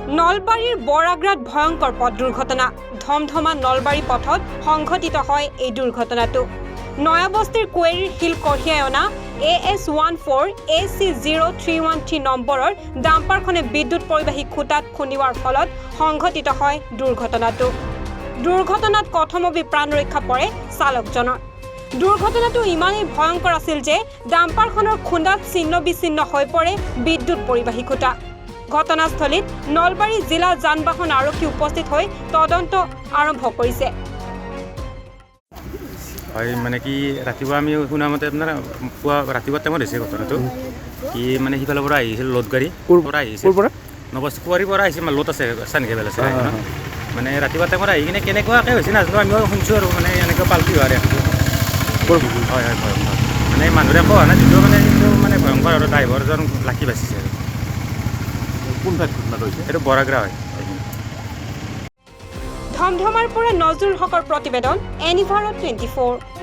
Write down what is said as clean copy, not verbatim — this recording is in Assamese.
নলবাৰীৰ বৰাগ্ৰাত ভয়ংকৰ পথ দুৰ্ঘটনা ধমধমা নলবাৰী পথত সংঘটিত হয় এই দুৰ্ঘটনাটো নয়াবস্তিৰ কুৱেৰীৰ শিল কঢ়িয়াই অনা AS14 AC0313 নম্বৰৰ ডাম্পাৰখনে বিদ্যুৎ পৰিবাহী খুঁটাত খুন্দিওৱাৰ ফলত সংঘটিত হয় দুৰ্ঘটনাত কথমপি প্ৰাণ ৰক্ষা পৰে চালকজনৰ দুৰ্ঘটনাটো ইমানেই ভয়ংকৰ আছিল যে ডাম্পাৰখনৰ খুন্দাত ছিন্ন বিচ্ছিন্ন হৈ পৰে বিদ্যুৎ পৰিবাহী খুঁটা ঘটনাস্থলীত নলবাৰী জিলা যান-বাহন আৰক্ষী উপস্থিত হৈ তদন্ত আৰম্ভ কৰিছে হয় মানে কি ৰাতিপুৱা আমি শুনামতে আপোনাৰ পুৱা ৰাতিপুৱা টাইমত হৈছে ঘটনাটো কি মানে সিফালৰ পৰা আহিছিল লোড গাড়ী পৰা আহিছিল নবস্তি কুৱাৰীৰ পৰা আহিছিল মানে লোড আছে চানঘাট আছে মানে ৰাতিপুৱা টাইমত আহি কিনে কেনেকুৱাকৈ হৈছে নাজানো আমিও শুনিছোঁ আৰু মানে এনেকুৱা পাল্টি হোৱা হয় হয় হয় মানে মানুহে কোৱা নাই যদিও মানে কিন্তু মানে ভয়ংকৰ আৰু ড্ৰাইভাৰজন লাকি বাচিছে আৰু কোন ঠাইত ঘটনাটো হৈছে এইটো বৰাগ্ৰা হয় ধমধমাৰ পৰা নজৰুল হকৰ প্ৰতিবেদন এনিভাৰ 24